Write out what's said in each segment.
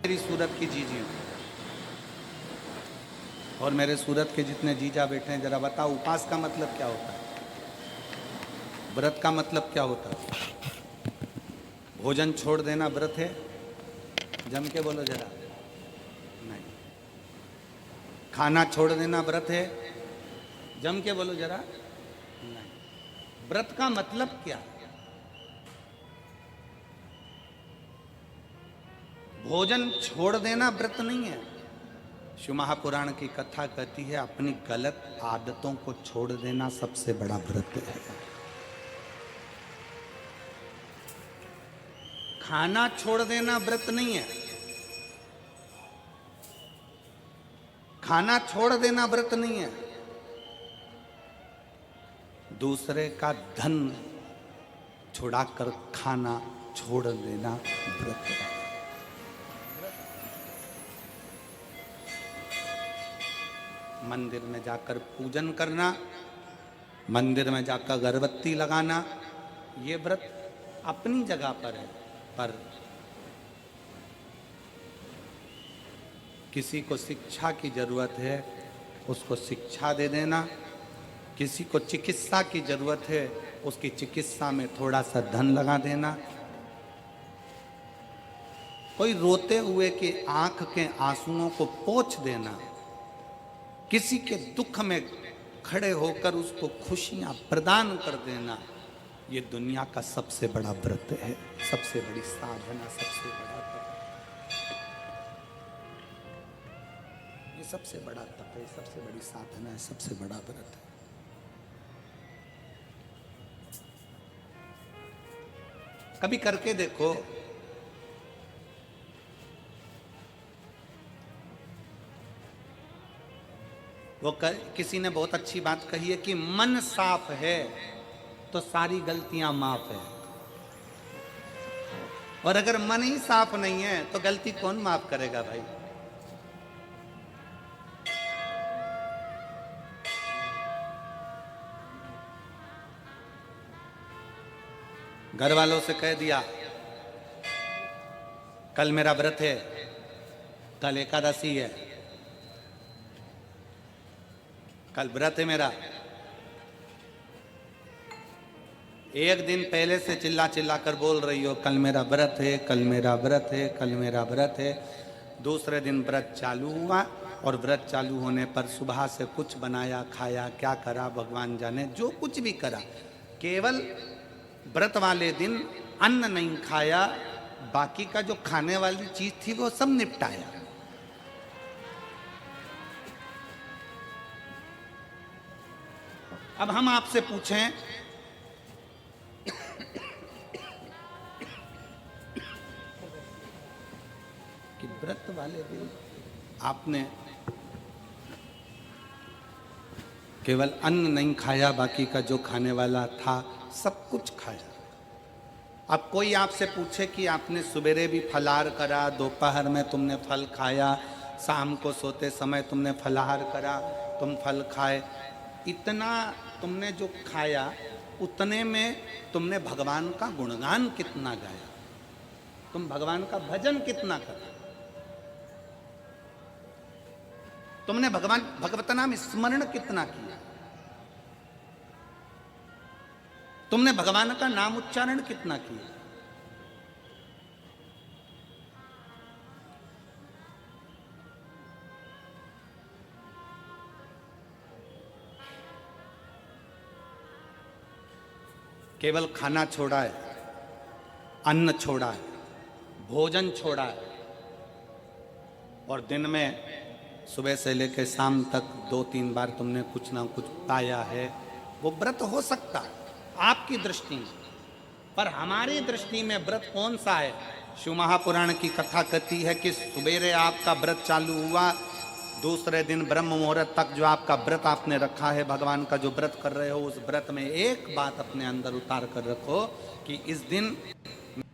मेरी सूरत की जीजी हूँ और मेरे सूरत के जितने जीजा बैठे हैं, जरा बताओ उपास का मतलब क्या होता है, व्रत का मतलब क्या होता है? भोजन छोड़ देना व्रत है? जम के बोलो जरा। नहीं। खाना छोड़ देना व्रत है? जम के बोलो जरा। नहीं। व्रत का मतलब क्या है? भोजन छोड़ देना व्रत नहीं है। शिव महापुराण की कथा कहती है अपनी गलत आदतों को छोड़ देना सबसे बड़ा व्रत है। खाना छोड़ देना व्रत नहीं है। खाना छोड़ देना व्रत नहीं है। दूसरे का धन छुड़ाकर खाना छोड़ देना व्रत है। मंदिर में जाकर पूजन करना, मंदिर में जाकर अगरबत्ती लगाना, ये व्रत अपनी जगह पर है। पर किसी को शिक्षा की जरूरत है, उसको शिक्षा दे देना। किसी को चिकित्सा की जरूरत है, उसकी चिकित्सा में थोड़ा सा धन लगा देना। कोई रोते हुए के आंख के आंसुओं को पोंछ देना। किसी के दुख में खड़े होकर उसको खुशियां प्रदान कर देना, ये दुनिया का सबसे बड़ा व्रत है, सबसे बड़ी साधना, सबसे बड़ा तप। ये सबसे बड़ा तप है, सबसे बड़ी साधना है, सबसे बड़ा व्रत है। कभी करके देखो। किसी ने बहुत अच्छी बात कही है कि मन साफ है तो सारी गलतियां माफ है, और अगर मन ही साफ नहीं है तो गलती कौन माफ करेगा भाई? घर वालों से कह दिया कल मेरा व्रत है, कल एकादशी है, कल व्रत है मेरा। एक दिन पहले से चिल्ला चिल्ला कर बोल रही हो कल मेरा व्रत है, कल मेरा व्रत है, कल मेरा व्रत है। दूसरे दिन व्रत चालू हुआ और व्रत चालू होने पर सुबह से कुछ बनाया खाया, क्या करा भगवान जाने, जो कुछ भी करा, केवल व्रत वाले दिन अन्न नहीं खाया, बाकी का जो खाने वाली चीज थी वो सब निपटाया। अब हम आपसे पूछें कि व्रत वाले दिन आपने केवल अन्न नहीं खाया, बाकी का जो खाने वाला था सब कुछ खाया। अब कोई आपसे पूछे कि आपने सवेरे भी फलाहार करा, दोपहर में तुमने फल खाया, शाम को सोते समय तुमने फलाहार करा, तुम फल खाए, इतना तुमने जो खाया उतने में तुमने भगवान का गुणगान कितना गाया, तुम भगवान का भजन कितना करा, तुमने भगवत नाम स्मरण कितना किया, तुमने भगवान का नाम उच्चारण कितना किया। केवल खाना छोड़ा है, अन्न छोड़ा है, भोजन छोड़ा है, और दिन में सुबह से लेकर शाम तक 2-3 बार तुमने कुछ ना कुछ पाया है, वो व्रत हो सकता है आपकी दृष्टि में, पर हमारी दृष्टि में व्रत कौन सा है? शिव महापुराण की कथा कहती है कि सुबेरे आपका व्रत चालू हुआ, दूसरे दिन ब्रह्म मुहूर्त तक जो आपका व्रत आपने रखा है, भगवान का जो व्रत कर रहे हो, उस व्रत में एक बात अपने अंदर उतार कर रखो कि इस दिन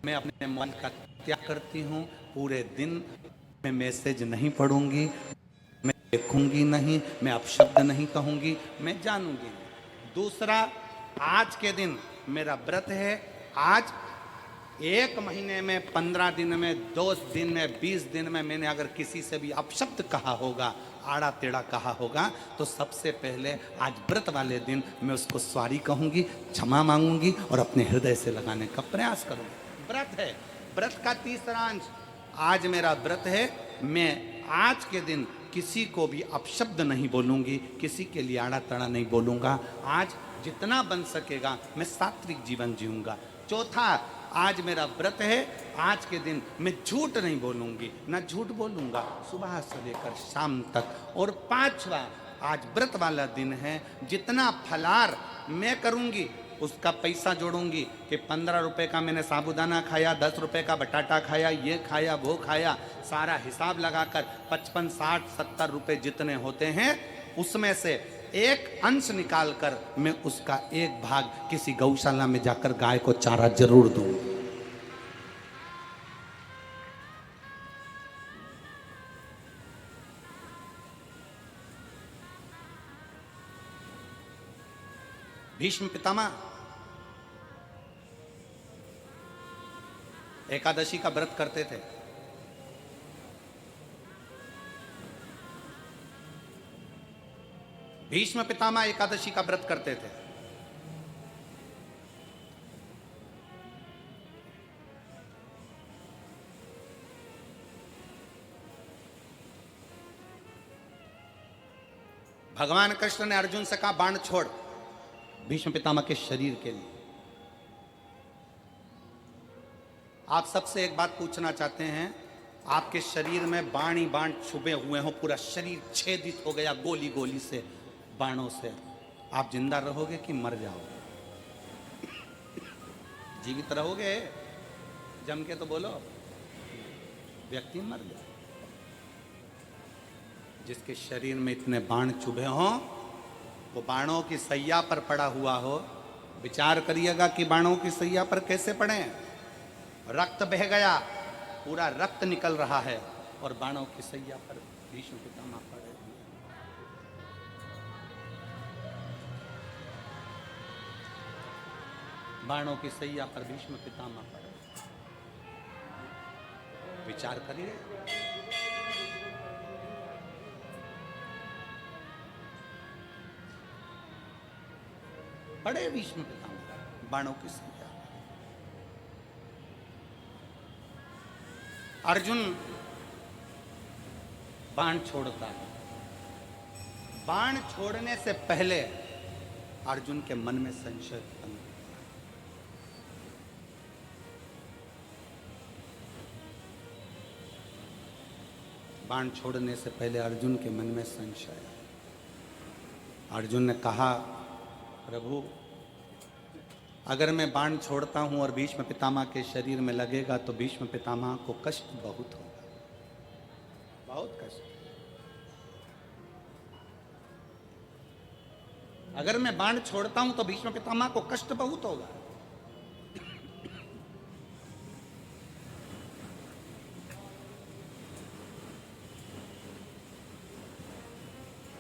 मैं अपने मन का त्याग करती हूँ, पूरे दिन मैं मैसेज नहीं पढ़ूंगी, मैं देखूंगी नहीं, मैं अपशब्द नहीं कहूंगी, मैं जानूंगी नहीं। दूसरा, आज के दिन मेरा व्रत है, आज एक महीने में, 15 दिन में, 2 दिन में, 20 दिन में मैंने अगर किसी से भी अपशब्द कहा होगा, आड़ा टेढ़ा कहा होगा, तो सबसे पहले आज व्रत वाले दिन मैं उसको सॉरी कहूंगी, क्षमा मांगूंगी और अपने हृदय से लगाने का प्रयास करूंगी। व्रत है, व्रत का तीसरा अंश। आज मेरा व्रत है, मैं आज के दिन किसी को भी अपशब्द नहीं बोलूंगी, किसी के लिए आड़ा टेढ़ा नहीं बोलूंगा। आज जितना बन सकेगा मैं सात्विक जीवन जीऊंगा। चौथा, आज मेरा व्रत है, आज के दिन मैं झूठ नहीं बोलूंगी, ना झूठ बोलूंगा सुबह से लेकर शाम तक। और पांचवा, आज व्रत वाला दिन है, जितना फलार मैं करूंगी उसका पैसा जोड़ूंगी कि 15 रुपए का मैंने साबूदाना खाया, 10 रुपए का बटाटा खाया, ये खाया, वो खाया, सारा हिसाब लगाकर 55, 60, 70 रुपए जितने होते हैं उसमें से एक अंश निकालकर मैं उसका एक भाग किसी गौशाला में जाकर गाय को चारा जरूर दूंगी। भीष्म पितामह एकादशी का व्रत करते थे। भीष्म पितामह एकादशी का व्रत करते थे। भगवान कृष्ण ने अर्जुन से कहा, बाण छोड़, भीष्म पितामह के शरीर के लिए। आप सबसे एक बात पूछना चाहते हैं, आपके शरीर में बाण ही बाण छुपे हुए हो, पूरा शरीर छेदित हो गया गोली गोली से, बाणों से, आप जिंदा रहोगे कि मर जाओगे? जीवित रहोगे? जम के तो बोलो। व्यक्ति मर गया। जिसके शरीर में इतने बाण चुभे हों, वो बाणों की सैया पर पड़ा हुआ हो, विचार करिएगा कि बाणों की सैया पर कैसे पड़े। रक्त बह गया, पूरा रक्त निकल रहा है और बाणों की सैया पर भीष्म पितामह पड़े। बाणों की सैया पर भीष्म पितामह पड़े। विचार करिए। पड़े भीष्म पितामह बाणों की सैया। अर्जुन बाण छोड़ता है। बाण छोड़ने से पहले अर्जुन के मन में संशय उत्पन्न होता है। बाण छोड़ने से पहले अर्जुन के मन में संशय। अर्जुन ने कहा, प्रभु अगर मैं बाण छोड़ता हूं और भीष्म पितामह के शरीर में लगेगा तो भीष्म पितामह को कष्ट बहुत होगा, बहुत कष्ट। अगर मैं बाण छोड़ता हूं तो भीष्म पितामह को कष्ट बहुत होगा।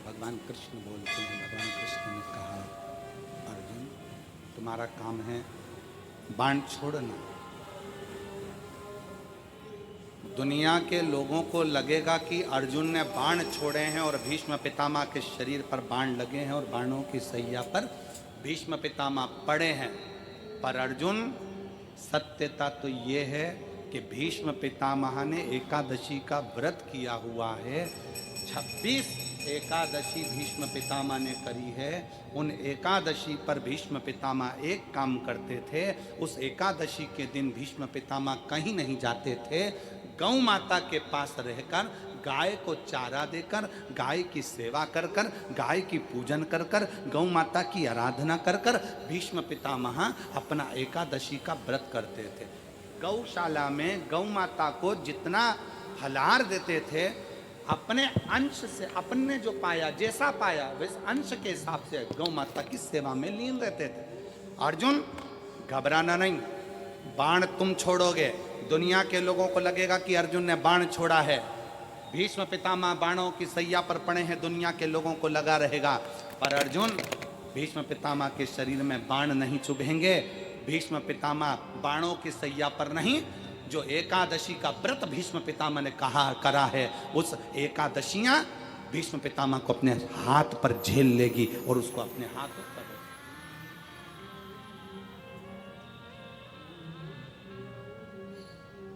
भगवान कृष्ण बोलते हैं, भगवान कृष्ण ने कहा, अर्जुन तुम्हारा काम है बाण छोड़ना। दुनिया के लोगों को लगेगा कि अर्जुन ने बाण छोड़े हैं और भीष्म पितामह के शरीर पर बाण लगे हैं और बाणों की सैया पर भीष्म पितामह पड़े हैं। पर अर्जुन, सत्यता तो ये है कि भीष्म पितामह ने एकादशी का व्रत किया हुआ है। 26 एकादशी भीष्म पितामह ने करी है। उन एकादशी पर भीष्म पितामह एक काम करते थे, उस एकादशी के दिन भीष्म पितामह कहीं नहीं जाते थे। गौ माता के पास रहकर गाय को चारा देकर, गाय की सेवा कर कर, गाय की पूजन कर कर, गौ माता की आराधना कर कर भीष्म पितामह अपना एकादशी का व्रत करते थे। गौशाला में गौ माता को जितना फलाहार देते थे, अपने अंश से, अपने जो पाया, जैसा पाया वैसे अंश के हिसाब से गौ माता की सेवा में लीन रहते थे। अर्जुन, घबराना नहीं। बाण तुम छोड़ोगे, दुनिया के लोगों को लगेगा कि अर्जुन ने बाण छोड़ा है। भीष्म पितामह बाणों की सैया पर पड़े हैं, दुनिया के लोगों को लगा रहेगा। पर अर्जुन, भीष्म पितामह के शरीर में बाण नहीं चुभेंगे। भीष्म पितामह बाणों की सैया पर नहीं, जो एकादशी का व्रत भीष्म पितामह ने करा है, उस एकादशियां भीष्म पितामह को अपने हाथ पर झेल लेगी और उसको अपने हाथों पर।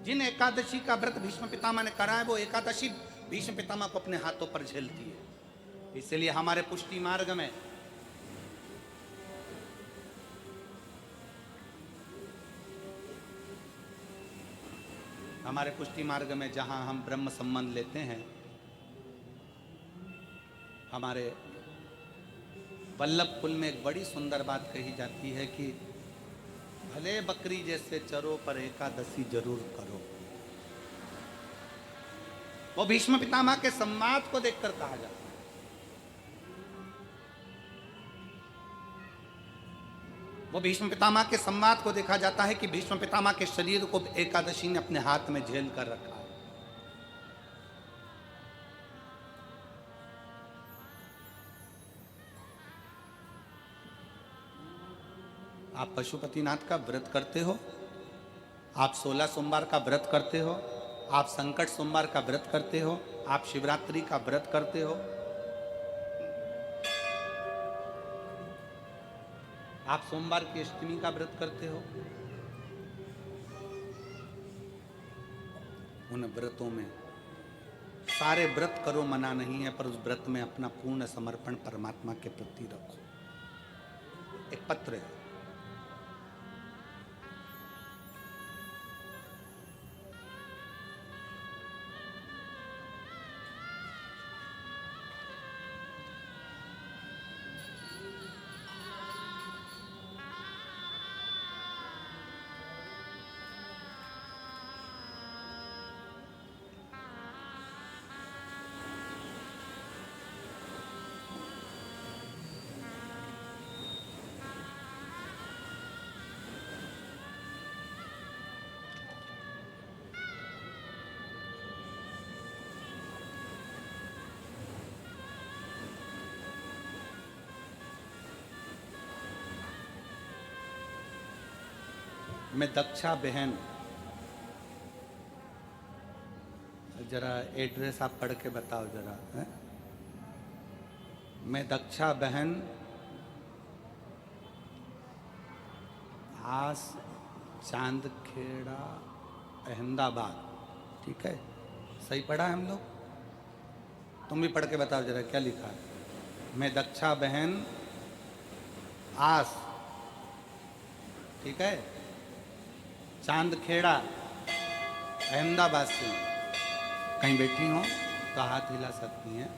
जिन एकादशी का व्रत भीष्म पितामह ने करा है, वो एकादशी भीष्म पितामह को अपने हाथों पर झेलती है। इसलिए हमारे पुष्टि मार्ग में जहां हम ब्रह्म संबंध लेते हैं, हमारे वल्लभ कुल में एक बड़ी सुंदर बात कही जाती है कि भले बकरी जैसे चरो पर एकादशी जरूर करो। वो भीष्म पितामह के संवाद को देखकर कहा जाता है। वो भीष्म पितामह के संवाद को देखा जाता है कि भीष्म पितामह के शरीर को एकादशी ने अपने हाथ में झेल कर रखा है। आप पशुपतिनाथ का व्रत करते हो, आप 16 सोमवार का व्रत करते हो, आप संकट सोमवार का व्रत करते हो, आप शिवरात्रि का व्रत करते हो, आप सोमवार की अष्टमी का व्रत करते हो। उन व्रतों में सारे व्रत करो मना नहीं है, पर उस व्रत में अपना पूर्ण समर्पण परमात्मा के प्रति रखो। एक पत्र है, मैं दक्षा बहन, जरा एड्रेस आप पढ़ के बताओ जरा है? मैं दक्षा बहन आस चांदखेड़ा अहमदाबाद, ठीक है? सही पढ़ा है हम लोग? तुम भी पढ़ के बताओ जरा क्या लिखा है। मैं दक्षा बहन आस, ठीक है, चांदखेड़ा अहमदाबाद से कहीं बैठी हो तो हाथ हिला सकती हैं,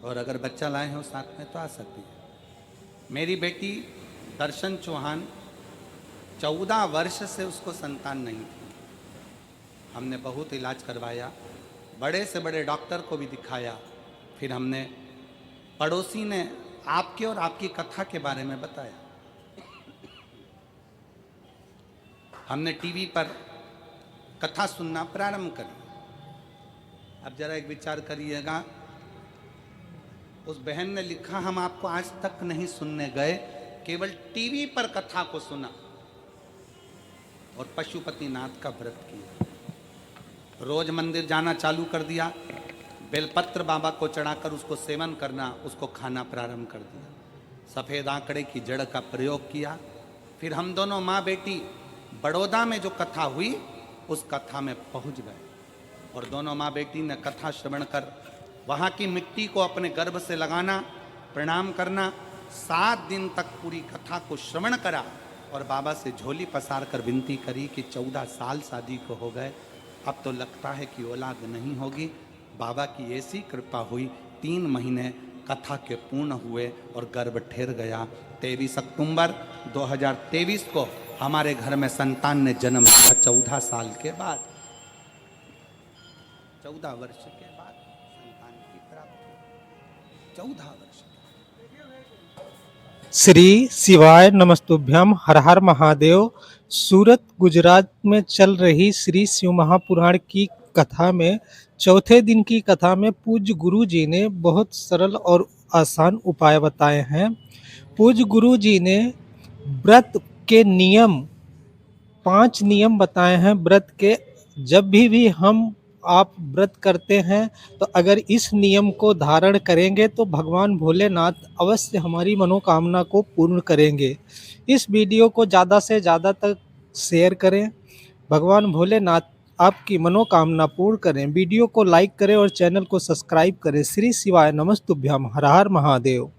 और अगर बच्चा लाए हो साथ में तो आ सकती है। मेरी बेटी दर्शन चौहान, 14 वर्ष से उसको संतान नहीं थी। हमने बहुत इलाज करवाया, बड़े से बड़े डॉक्टर को भी दिखाया। फिर हमने, पड़ोसी ने आपके और आपकी कथा के बारे में बताया। हमने टीवी पर कथा सुनना प्रारंभ करी। अब जरा एक विचार करिएगा, उस बहन ने लिखा, हम आपको आज तक नहीं सुनने गए, केवल टीवी पर कथा को सुना और पशुपतिनाथ का व्रत किया। रोज मंदिर जाना चालू कर दिया, बेलपत्र बाबा को चढ़ाकर उसको सेवन करना, उसको खाना प्रारंभ कर दिया। सफ़ेद आंकड़े की जड़ का प्रयोग किया। फिर हम दोनों माँ बेटी बड़ौदा में जो कथा हुई, उस कथा में पहुंच गए, और दोनों माँ बेटी ने कथा श्रवण कर वहाँ की मिट्टी को अपने गर्भ से लगाना, प्रणाम करना, 7 दिन तक पूरी कथा को श्रवण करा और बाबा से झोली पसार कर विनती करी कि 14 साल शादी को हो गए, अब तो लगता है कि औलाद नहीं होगी। बाबा की ऐसी कृपा हुई, 3 महीने कथा के पूर्ण हुए और गर्भ ठहर गया। 23 अक्टूबर 2023 को हमारे घर में संतान ने जन्म लिया, 14 साल के बाद, 14 वर्ष के बाद संतान की प्राप्ति, 14 वर्ष। श्री शिवाय नमस्तुभ्यम, हर हर महादेव। सूरत गुजरात में चल रही श्री शिव महापुराण की कथा में चौथे दिन की कथा में पूज्य गुरु जी ने बहुत सरल और आसान उपाय बताए हैं। पूज्य गुरु जी ने व्रत के नियम 5 नियम बताए हैं व्रत के। जब भी हम आप व्रत करते हैं तो अगर इस नियम को धारण करेंगे तो भगवान भोलेनाथ अवश्य हमारी मनोकामना को पूर्ण करेंगे। इस वीडियो को ज़्यादा से ज़्यादा तक शेयर करें। भगवान भोलेनाथ आपकी मनोकामना पूर्ण करें। वीडियो को लाइक करें और चैनल को सब्सक्राइब करें। श्री शिवाय नमस्तुभ्यम। हर हर महादेव।